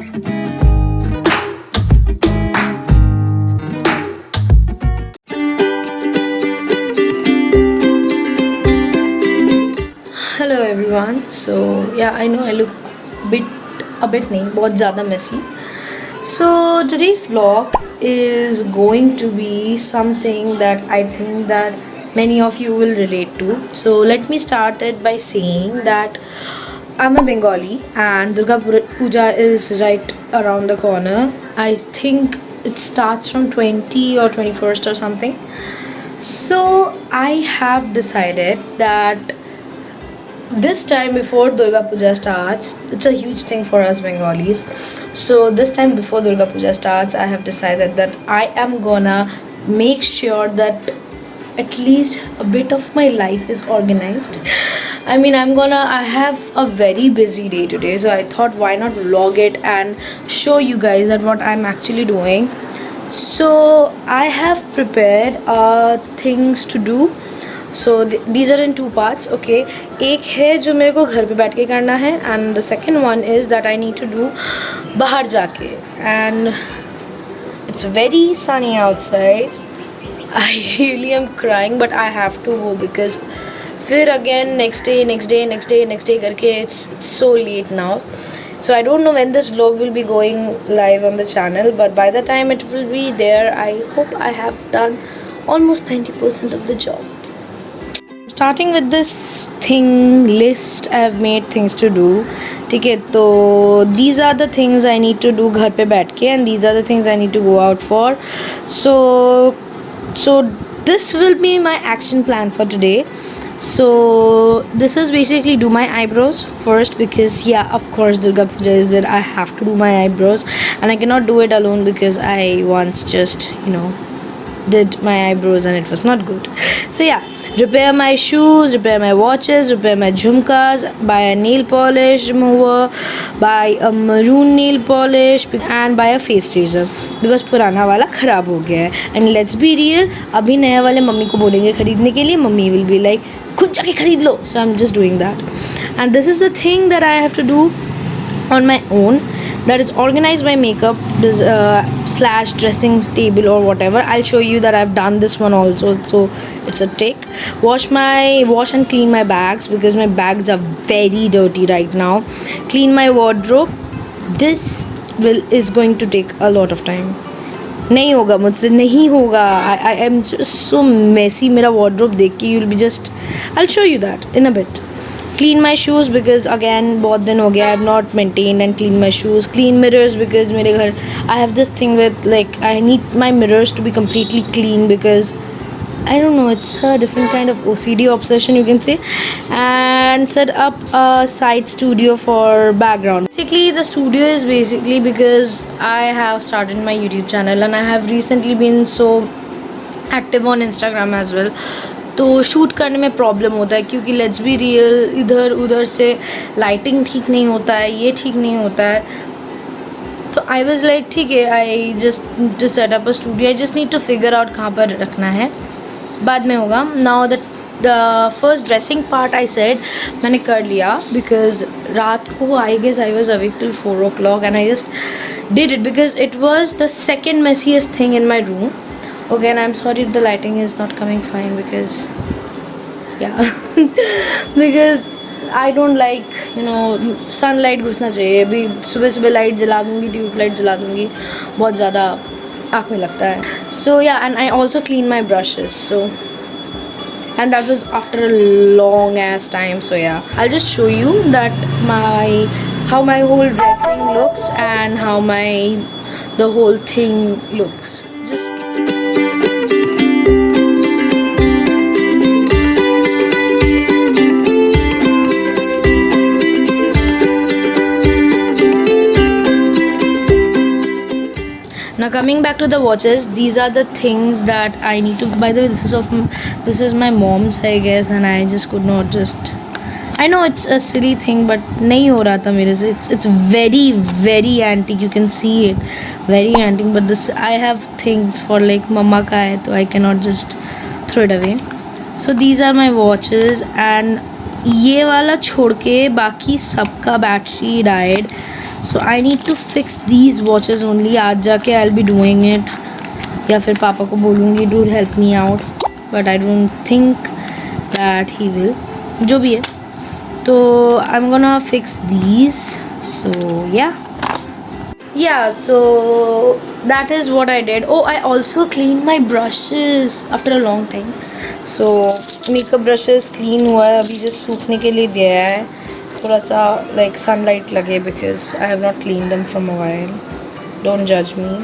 Hello everyone. So yeah, I know I look bit a bit nahi बहुत ज़्यादा messy. So today's vlog is going to be something that I think that many of you will relate to. So let me start it by saying that I'm a Bengali and Durga Puja is right around the corner. I think it starts from 20 or 21st or something. So I have decided that this time before Durga Puja starts, it's a huge thing for us Bengalis. So this time before Durga Puja starts, I have decided that I am gonna make sure that at least a bit of my life is organized. I have a very busy day today, so I thought why not vlog it and show you guys that what I'm actually doing. So I have prepared things to do. So these are in two parts. Okay, एक है जो मेरे को घर पे बैठ के करना है and the second one is that I need to do बाहर जाके. And it's very sunny outside. I really am crying but I have to go because फिर अगेन नेक्स्ट डे करके it's so late now. So I don't know when this vlog will be going live on the channel, but by the time it will be there, I hope I have done almost 90% of the job. Starting with this thing list, I have made things to do. ठीक है, तो these are the things I need to do घर पे बैठ के and these are the things I need to go out for. So this will be my action plan for today. So this is basically do my eyebrows first because yeah, of course Durga Puja is there. I have to do my eyebrows and I cannot do it alone because I once just did my eyebrows and it was not good. So yeah, repair my shoes, repair my watches, repair my jhumkas, buy a nail polish remover, buy a maroon nail polish and buy a face razor because पुराना वाला ख़राब हो गया है. And let's be real, अभी नया वाले mummy को बोलेंगे ख़रीदने के लिए, मम्मी will be like खुद जाके ख़रीद लो. So I'm just doing that and this is the thing that I have to do on my own, that is organize my makeup slash dressing table or whatever. I'll show you that I've done this one also, so it's a tick. Wash and clean my bags because my bags are very dirty right now. Clean my wardrobe. This is going to take a lot of time. नहीं होगा मुझसे, नहीं होगा. I am just so messy. मेरा wardrobe देख के you'll be just, I'll show you that in a bit. Clean my shoes because again बहुत दिन हो गया I have not maintained and clean my shoes. Clean mirrors because मेरे घर I have this thing with like I need my mirrors to be completely clean because I don't know, it's a different kind of OCD obsession you can say. And set up a side studio for background. Basically the studio is basically because I have started my YouTube channel and I have recently been so active on Instagram as well. तो shoot करने में problem होता है क्योंकि let's be real, इधर उधर से lighting ठीक नहीं होता है, ये ठीक नहीं होता है. तो आई वॉज लाइक ठीक है, I just to set up a studio. I just need to figure out कहाँ पर रखना है, बाद में होगा. Now the first dressing part I said मैंने कर लिया बिकॉज रात को I guess I was awake till 4 o'clock and I just did it because it was the second messiest thing in my room. Okay, and I'm sorry if the lighting is not coming fine because yeah because I don't like sunlight घुसना चाहिए. अभी सुबह सुबह light जला दूँगी, tube light जला दूँगी, बहुत ज़्यादा आँख में लगता है. So yeah, and I also clean my brushes, so and that was after a long ass time. So yeah, I'll just show you that how my whole dressing looks and how the whole thing looks. Just now coming back to the watches, these are the things that I need to, by the way this is my mom's I guess and I just could not just, I know it's a silly thing but नहीं हो रहा था मेरे से. It's very very antique, you can see it, very antique, but this I have things for like mama का है तो I cannot just throw it away. So these are my watches and ये वाला छोड़ के बाकी सबका battery died. So I need to fix these watches only. आज जाके I will be doing it, या फिर पापा को बोलूँगी do help me out, but I don't think that he will. जो भी है, तो I am gonna fix these. So yeah, so that is what I did. Oh, I also cleaned my brushes after a long time. So makeup brushes clean हुआ है, अभी just सूखने के लिए दिया है, थोड़ा सा like sunlight लगे, because I have not cleaned them from a while. Don't judge me.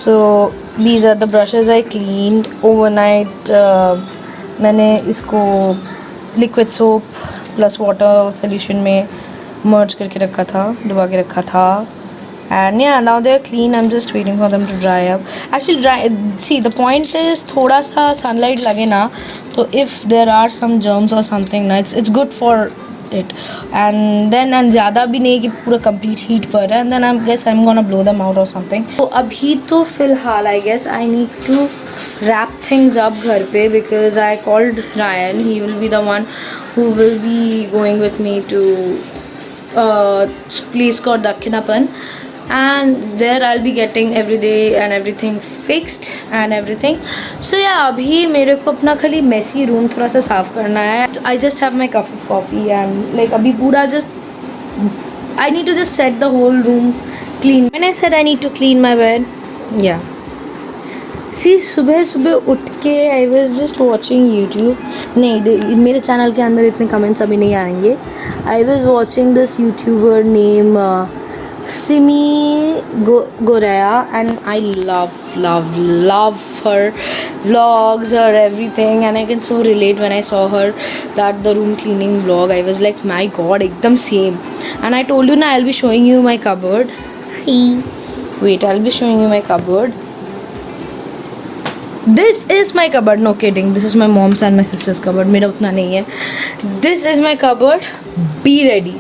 So these are the brushes I cleaned overnight. मैंने इसको liquid soap plus water solution में merge करके रखा था, डुबा के रखा था. And yeah, now they're clean. I'm just waiting for them to dry up. Actually, see, the point is थोड़ा सा sunlight लगे ना, तो if there are some germs or something, ना, it's good for it. And ज़्यादा भी नहीं कि पूरा complete heat पर है. And then I guess I'm gonna blow them out or something. तो अभी तो फ़िलहाल I guess I need to wrap things up घर पे, because I called Ryan. He will be the one who will be going with me to place called Dakkinapan. And there I'll be getting every day and everything fixed and everything. So yeah, अभी मेरे को अपना खाली messy room थोड़ा सा साफ़ करना है. I just have my cup of coffee and like अभी पूरा just I need to just set the whole room clean. When I said I need to clean my bed, yeah. See, सुबह सुबह उठ के I was just watching YouTube. नहीं, मेरे channel के अंदर इतने कमेंट्स अभी नहीं आएंगे. I was watching this YouTuber name Simi Goraya, and I love her vlogs, her everything, and I can so relate when I saw her that the room cleaning vlog. I was like, my god, ekdam same. And I told you na, I'll be showing you my cupboard. Wait, I'll be showing you my cupboard. This is my cupboard. No kidding, this is my mom's and my sister's cupboard. मेरा उतना नहीं है. This is my cupboard. Be ready.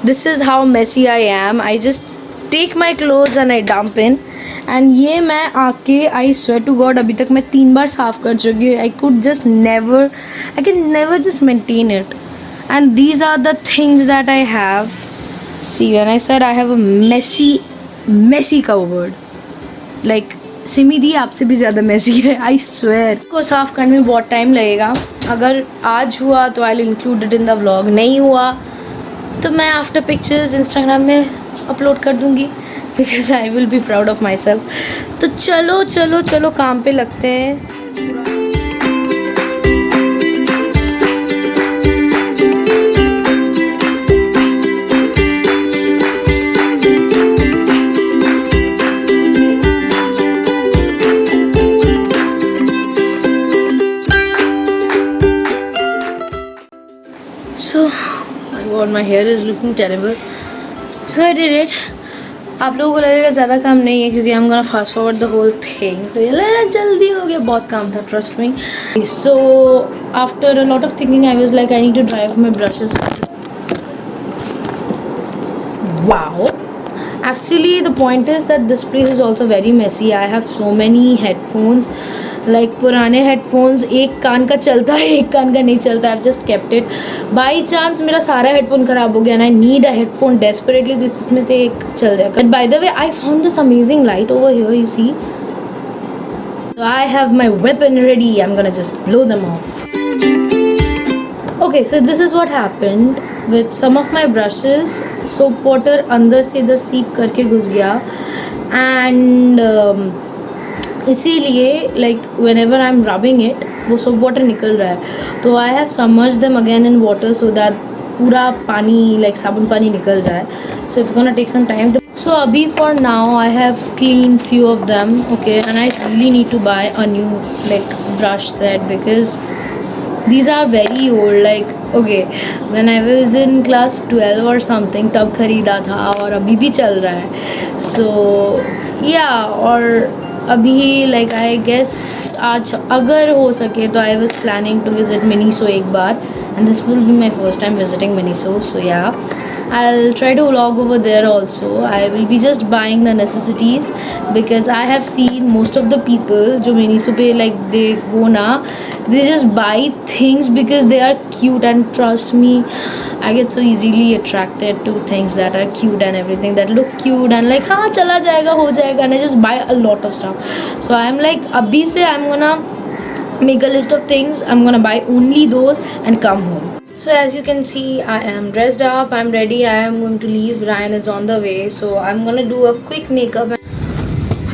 This is how messy I am. I just take my clothes and I dump in. And ये मैं आके I swear to God अभी तक मैं 3 बार साफ़ कर चुकी हूँ. I can never just maintain it. And these are the things that I have. See, when I said I have a messy cupboard, like Simi दी आपसे भी ज़्यादा मैसी है. आई स्वेयर को साफ़ करने में बहुत टाइम लगेगा. अगर आज हुआ तो I will include it in the vlog, नहीं हुआ तो मैं आफ्टर पिक्चर्स इंस्टाग्राम में अपलोड कर दूँगी, because I will be proud of my self. तो चलो चलो चलो काम पे लगते हैं. So, my god, my hair is looking terrible. So I did it. आप लोगों को लगेगा ज़्यादा काम नहीं है क्योंकि I'm gonna fast forward the whole thing. तो ये जल्दी हो गया, बहुत काम था, trust me. So after a lot of thinking, I was like, I need to dry off my brushes. Wow. Actually, the point is that this place is also very messy. I have so many headphones. Like पुराने headphones, एक कान का चलता है, एक कान का नहीं चलता. I have just kept it. By chance मेरा सारा हेडफोन ख़राब हो गया and I need a headphone desperately, जिसमें से एक चल जाए. But by the way, I found this amazing light over here, you see. So I have my weapon ready. I'm gonna just blow them off. Okay, so this is what happened with some of my brushes. Soap water अंदर से इधर सीप करके घुस गया and इसीलिए like whenever I am rubbing it वो soap water निकल रहा है. तो I have submerge them again in water so that पूरा पानी लाइक साबुन पानी निकल जाए. So it's gonna take some time. So अभी for now I have clean few of them. Okay, and I really need to buy a new like brush set because these are very old. Like okay, when I was in class 12 or something तब ख़रीदा था और अभी भी चल रहा है. So yeah, और अभी लाइक आई गेस आज अगर हो सके तो I was planning to visit Miniso एक बार. and this will be my first time visiting Miniso. So yeah, I'll try to vlog over there also. I will be just buying the necessities because I have seen most of the people जो Miniso पे like they go na, they just buy things because they are cute, and trust me, I get so easily attracted to things that are cute and everything that look cute and like हाँ चला जाएगा हो जाएगा, and I just buy a lot of stuff. So I'm like अभी से I'm gonna make a list of things. I'm gonna buy only those and come home. So as you can see, I am dressed up, I'm ready, I am going to leave. Ryan is on the way, so I'm gonna do a quick makeup.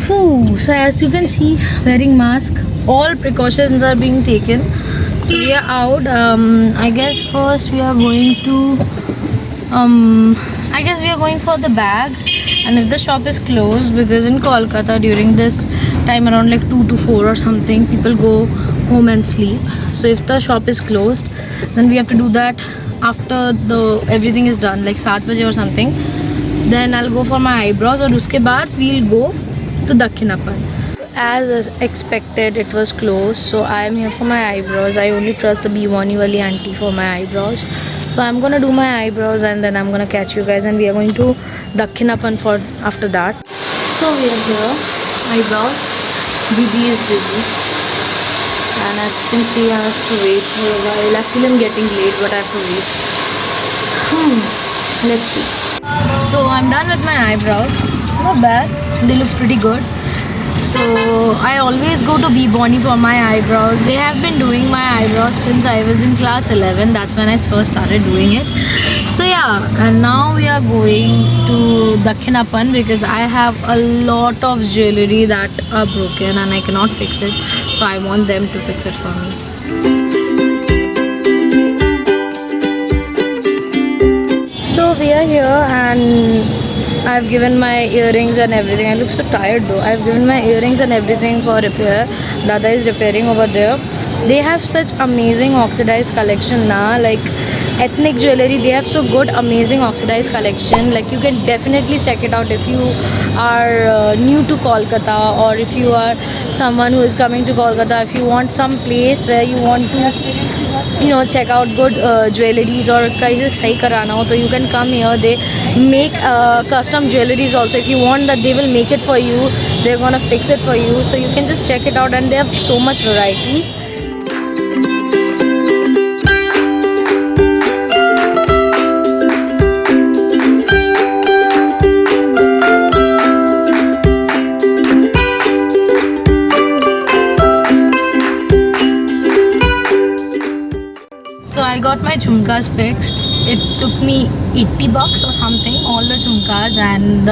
So as you can see, wearing mask, all precautions are being taken. So we are out. I guess first we are going to I guess we are going for the bags, and if the shop is closed, because in Kolkata during this time around like 2 to 4 or something, people go home and sleep. So if the shop is closed, then we have to do that after the everything is done, like 7 baje or something. Then I'll go for my eyebrows, और उसके बाद we'll go to Dakkhinappan. As expected, it was closed, so I am here for my eyebrows. I only trust the Bhiwani wali auntie for my eyebrows. So I'm gonna do my eyebrows and then I'm gonna catch you guys, and we are going to Dakkhinappan for after that. So we are here, eyebrows. Didi is busy, and as you can see, I have to wait for a while. Actually, I'm getting late, but I have to wait. Let's see. So I'm done with my eyebrows. Not bad. They look pretty good. So I always go to Bhiwani for my eyebrows. They have been doing my eyebrows since I was in class 11. That's when I first started doing it. So yeah, and now we are going to Dakkhinappan because I have a lot of jewelry that are broken and I cannot fix it. So I want them to fix it for me. So we are here and I've given my earrings and everything. I look so tired though. I've given my earrings and everything for repair. Dada is repairing over there. They have such amazing oxidized collection now, like ethnic jewelry. They have so good amazing oxidized collection. Like you can definitely check it out if you are new to Kolkata, or if you are someone who is coming to Kolkata. If you want some place where you want to check out good jewelries or kaise sahi karana ho, so you can come here. They make custom jewelries also. If you want that, they will make it for you. They're gonna fix it for you, so you can just check it out, and they have so much variety. I got my jhumkas fixed. It took me 80 bucks or something, all the jhumkas, and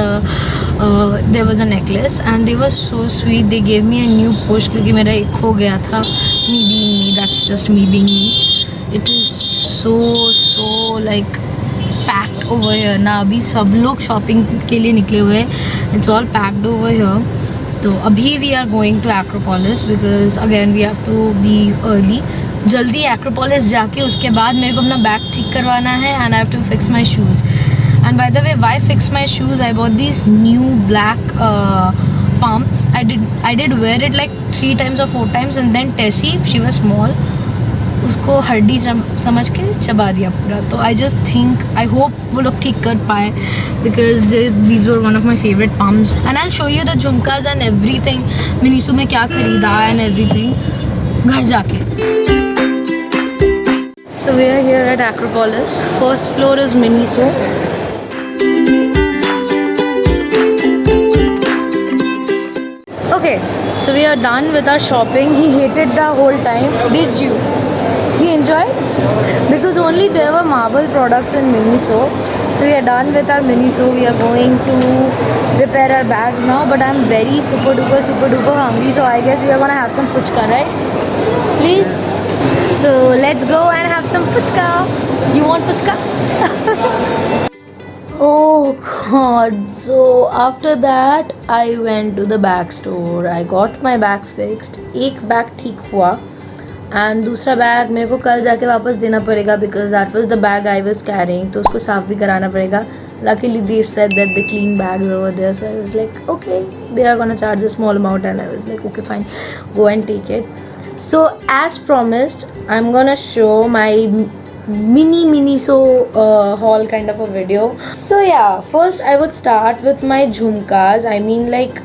there was a necklace, and they were so sweet. They gave me a new push क्योंकि मेरा एक हो गया था. Me being me, that's just me being me. It is so like packed over here ना. अभी सब लोग shopping के लिए निकले हुए हैं. It's all packed over here. तो अभी we are going to Acropolis because again we have to be early. जल्दी एक्रोपोलिस जाके उसके बाद मेरे को अपना बैग ठीक करवाना है, and I have to fix my shoes. And by the way, why fix my shoes, I bought this new black pumps. I did wear it like 3 times or 4 times, and then Tessie, she was small, उसको हड्डी समझ के चबा दिया पूरा. तो I just think, I hope वो लोग ठीक कर पाए because these were one of my favourite pumps. And I show you the jhumkas and everything. Miniso में क्या खरीदा एंड एवरीथिंग घर जाके. So we are here at Acropolis. First floor is Miniso. Okay, so we are done with our shopping. He hated the whole time. Did you? He enjoyed? Because only there were Marvel products in Miniso. So we are done with our Miniso. We are going to repair our bags now. But I'm very super duper hungry. So I guess we are gonna have some puchka, right? Please. So let's go and have some puchka. You want puchka? Oh god. So after that I went to the bag store. I got my bag fixed. एक bag ठीक हुआ and दूसरा bag मेरे को कल जाके वापस देना पड़ेगा because that was the bag I was carrying. तो उसको साफ भी कराना पड़ेगा. Luckily they said that they clean bags over there, so I was like okay, they are gonna charge a small amount, and I was like okay fine, go and take it. So as promised, I'm gonna show my mini haul kind of a video. So yeah, first I would start with my jhumkas. I mean, like,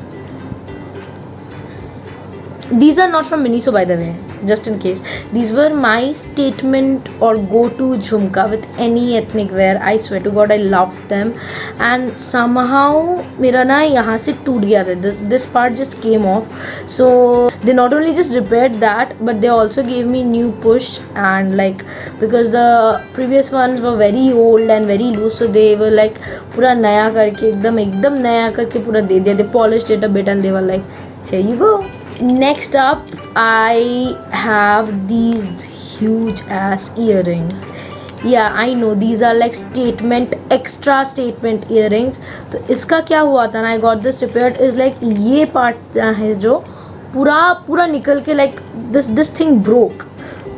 these are not from Miniso, by the way, just in case. These were my statement or go-to jhumka with any ethnic wear. I swear to God, I loved them. And somehow मेरा ना यहाँ से टूट गया था. This part just came off. So they not only just repaired that, but they also gave me new push. And like, because the previous ones were very old and very loose, so they were like पूरा नया करके एकदम नया करके पूरा दे दिया. They polished it a bit and they were like, here you go. Next up, I have these huge ass earrings. Yeah, I know these are like extra statement earrings. तो इसका क्या हुआ था ना, I got this repaired is like ये part है जो पूरा निकल के like this thing broke.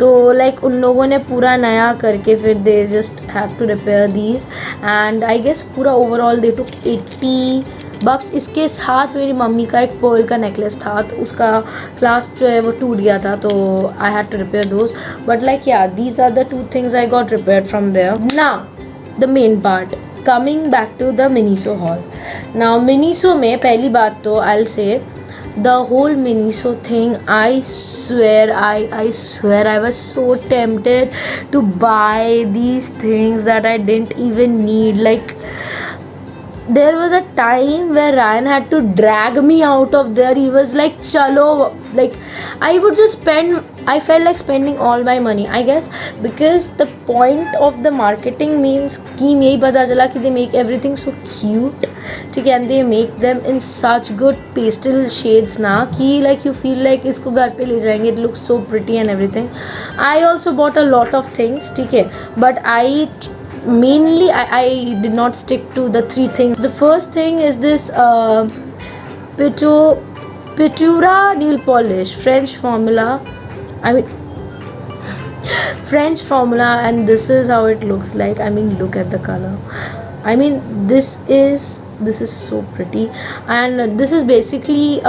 तो like उन लोगों ने पूरा नया करके फिर they just have to repair these, and I guess पूरा overall they took 80 bucks. इसके साथ मेरी मम्मी का एक पर्ल का नेकलेस था, तो उसका क्लास्प जो है वो टूट गया था, तो I had to repair those. But like yeah, these are the two things I got repaired from there. Now the main part, coming back to the Miniso haul. Now Miniso में पहली बात तो I'll say the whole Miniso thing, I swear I was so tempted to buy these things that I didn't even need. Like, there was a time where Ryan had to drag me out of there. He was like, chalo. Like, I would just I felt like spending all my money, I guess, because the point of the marketing means कि यही पता चला कि they make everything so cute, ठीक है, and they make them in such good pastel shades ना कि like you feel like इसको घर पे ले जाएंगे. It looks so pretty and everything. I also bought a lot of things, ठीक है, but mainly I did not stick to the three things. The first thing is this Petura nail polish, French formula. I mean French formula, and this is how it looks like. I mean, look at the color. I mean, this is so pretty, and this is basically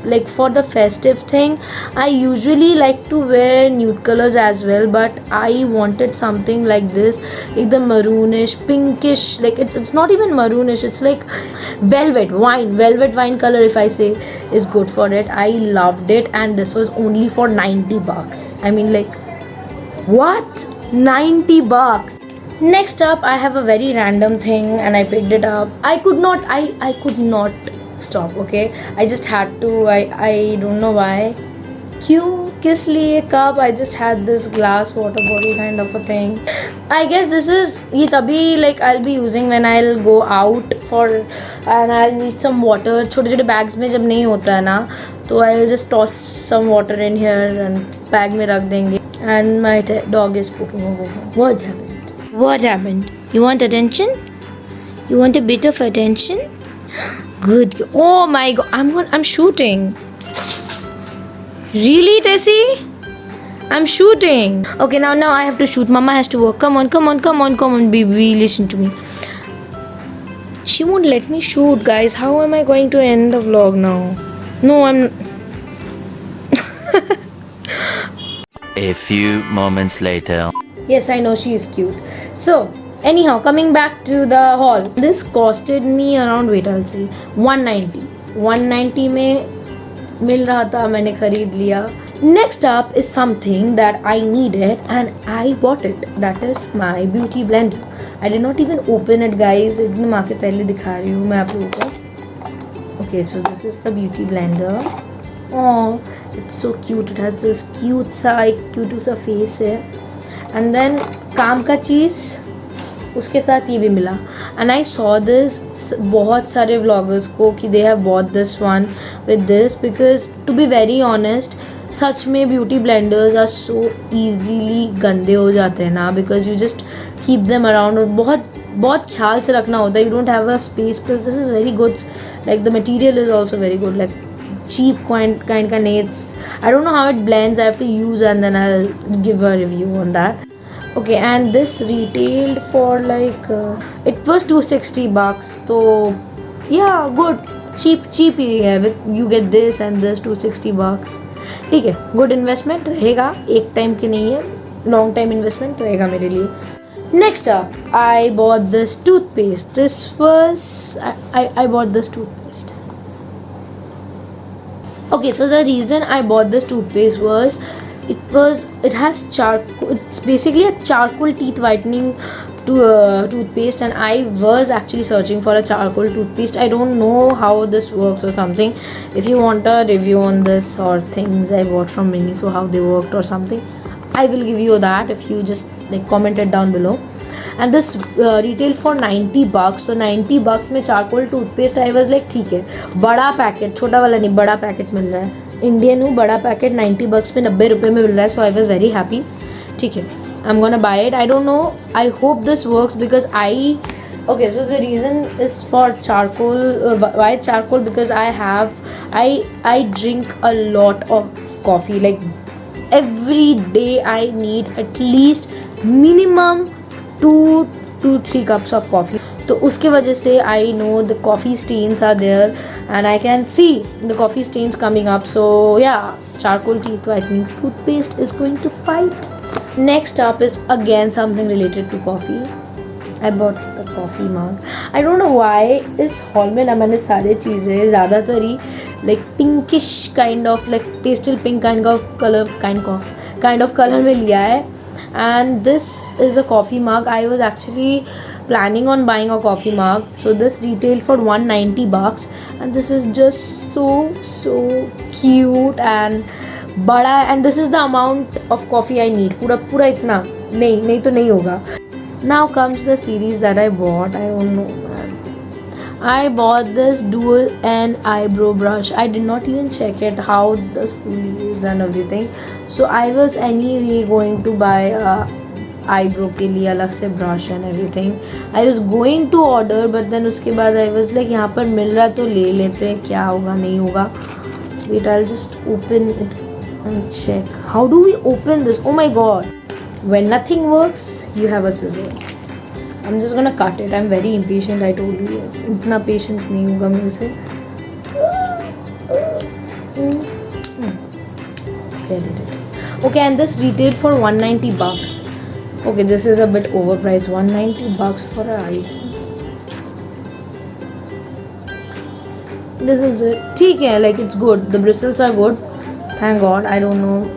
like for the festive thing. I usually like to wear nude colors as well, but I wanted something like this, like the maroonish, pinkish, like it's not even maroonish, it's like velvet wine color, if I say, is good for it. I loved it, and this was only for 90 bucks. I mean, like, what? 90 bucks. Next up, I have a very random thing and I picked it up. I could not stop, okay? I just had to. I don't know why. क्यों, किस लिए, कब? I just had this glass water bottle kind of a thing. I guess this is ये तभी like I'll be using when I'll go out for and I'll need some water. छोटे छोटे bags में जब नहीं होता है ना, तो I'll just toss some water in here and bag में रख देंगे. And my dog is poking over here. What happened? You want attention? You want a bit of attention? Good. Oh my god. I'm shooting. Really, Tessie? I'm shooting. Okay, now I have to shoot. Mama has to work. Come on, baby. Listen to me. She won't let me shoot, guys. How am I going to end the vlog now? No, I'm... A few moments later. Yes, I know she is cute. So, anyhow, coming back to the haul. This costed me around, wait, I'll see, 190. 190 में मिल रहा था, मैंने खरीद लिया. Next up is something that I needed and I bought it. That is my beauty blender. I did not even open it, guys. एकदम आके पहले दिखा रही हूँ मैं आप लोगों को. Okay, so this is the beauty blender. Oh, it's so cute. It has this cute सा face है. And then काम का चीज़ उसके साथ ये भी मिला. And I saw this बहुत सारे vloggers को कि they have bought this one with this, because to be very honest, सच में beauty blenders are so easily गंदे हो जाते हैं ना, because you just keep them around और बहुत ख्याल से रखना होता है. You don't have a space, plus this is very good. Like the material is also very good. Like cheap kind का nails. I don't know how it blends. I have to use and then I'll give a review on that. Okay, and this retailed for like it was 260 bucks. So yeah, good, cheap ही है. You get this and this 260 bucks. ठीक है, good investment रहेगा, एक time के नहीं है. Long time investment रहेगा मेरे लिए. Next up, I bought this toothpaste. This was I bought this toothpaste. Okay, so the reason I bought this toothpaste was it has charcoal. It's basically a charcoal teeth whitening toothpaste, and I was actually searching for a charcoal toothpaste. I don't know how this works or something. If you want a review on this or things I bought from Miniso, how they worked or something, I will give you that if you just like comment it down below. And this retail for 90 bucks. So 90 bucks में charcoal toothpaste I was like ठीक है, बड़ा packet, छोटा वाला नहीं, बड़ा packet मिल रहा है. इंडियन हूँ, बड़ा पैकेट 90 bucks में 90 रुपये में मिल रहा है. So I was very happy. ठीक है, I'm gonna buy it. I don't know, I hope this works because okay, so the reason is for charcoal. Why charcoal? Because I drink a lot of coffee. Like every day I need at least minimum 2 to 3 cups of coffee. तो उसके वजह से I know the coffee stains are there and I can see the coffee stains coming up. So yeah, charcoal teeth whitening toothpaste is going to fight. Next up is again something related to coffee. I bought the coffee mug. I don't know why इस hall में ना मैंने सारे चीज़ें ज़्यादातर ही like pinkish kind of like pastel pink kind of color में लिया है. And this is a coffee mug. I was actually planning on buying a coffee mug. So this retailed for 190 bucks, and this is just so cute and बड़ा, and this is the amount of coffee I need. पूरा इतना नहीं तो नहीं होगा. Now comes the series that I bought. I don't know, man. I bought this dual and eyebrow brush. I did not even check it how the spoolie is and everything. So I was anyway going to buy a eyebrow के लिए अलग से brush and everything. I was going to order, but then उसके बाद I was like यहाँ पर मिल रहा तो ले लेते हैं, क्या होगा नहीं होगा. Wait, I'll just open it and check. How do we open this? Oh my god. When nothing works, you have a scissor. I'm just gonna cut it. I'm very impatient. I told you. इतना patience नहीं होगा मेरे से. Okay, I did it. Okay, and this retailed for 190 bucks. Okay, this is a bit overpriced. 190 bucks for a iPhone. This is it. ठीक है, like it's good. The bristles are good. Thank God. I don't know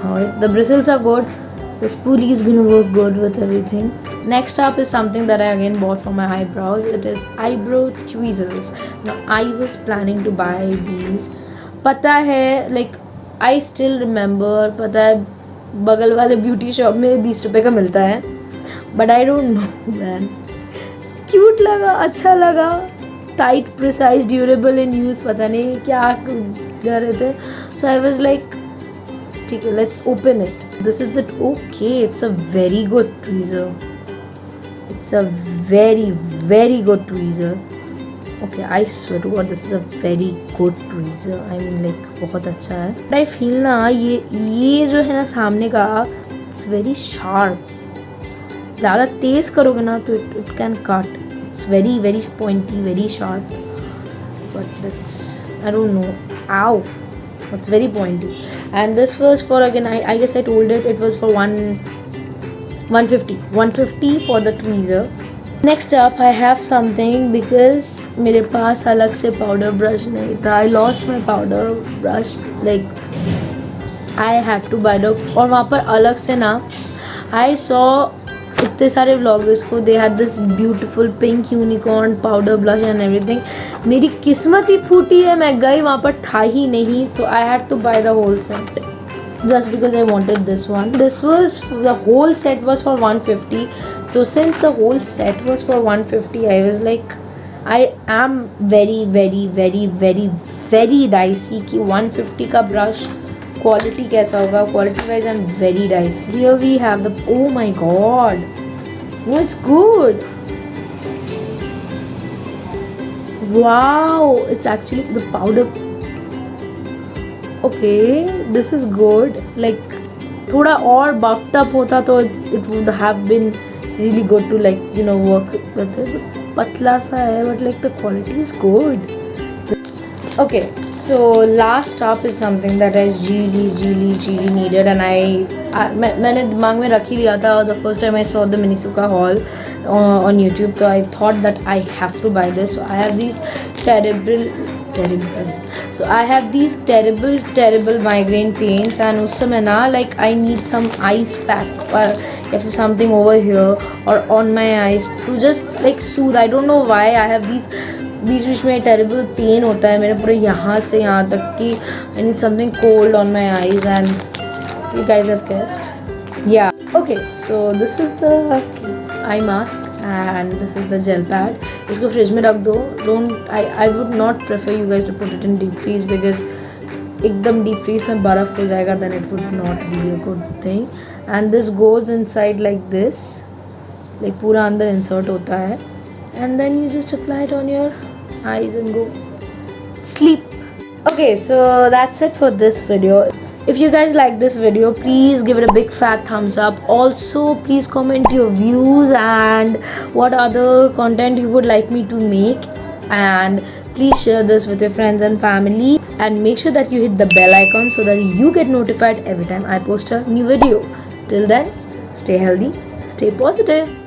how the bristles are good. The spoolie is gonna work good with everything. Next up is something that I again bought for my eyebrows. It is eyebrow tweezers. Now I was planning to buy these. पता है, like I still remember, पता है बगल वाले beauty shop में 20 रुपए का मिलता है. But I don't know, man. Cute लगा, अच्छा लगा. Tight, precise, durable in use. पता नहीं क्या कर रहे थे. So I was like, ठीक है, let's open it. This is the okay. It's a very good tweezer. It's a very good tweezer. Okay, I swear to God, this is a very good tweezer. I mean, like बहुत अच्छा है. I feel ना ये जो है ना सामने का, it's very sharp. ज़्यादा तेज करोगे ना तो it can cut. It's very pointy, very sharp. But that's, I don't know. Ow. It's very pointy. And this was for, again, I guess I told it was for 150 for the tweezer. Next up I have something because मेरे पास अलग से powder brush नहीं था. I lost my powder brush, like I had to buy the, और वहाँ पर अलग से ना I saw इतने सारे vloggers को, they had this beautiful pink unicorn powder blush and everything. मेरी किस्मत ही फूटी है, मैं गई वहाँ पर था ही नहीं, तो I had to buy the whole set just because I wanted this one. This was, the whole set was for 150. So since the whole set was for 150, I was like, I am very dicey कि 150 का brush quality कैसा होगा. Quality wise I'm very dicey. Here we have the, oh my god, no, it's good. Wow, it's actually the powder. Okay, this is good. Like थोड़ा और buffed up होता तो it would have been really good to, like, you know, work with it. पतला सा है, but like the quality is good. Okay, so last up is something that I really needed, and मैंने दिमाग में रख ही लिया था. The first time I saw the Minisuka haul on YouTube, so I thought that I have to buy this. So I have these terrible migraine pains, and उस समय ना like I need some ice pack or if something over here or on my eyes to just like soothe. I don't know why I have these बीच बीच में terrible pen होता है मेरे पूरे यहाँ से यहाँ तक कि I need something cold on my eyes and you guys have guessed yeah okay so this is the eye mask and this is the gel pad. इसको फ्रिज में रख दो. Don't I would not prefer you guys to put it in deep freeze because एकदम deep freeze में बर्फ़ हो जाएगा then it would not be a good thing. And this goes inside like this, like पूरा अंदर insert होता है and then you just apply it on your eyes and go sleep. Okay, so that's it for this video. If you guys like this video, please give it a big fat thumbs up. Also, please comment your views and what other content you would like me to make, and please share this with your friends and family, and make sure that you hit the bell icon so that you get notified every time I post a new video. Till then, stay healthy, stay positive.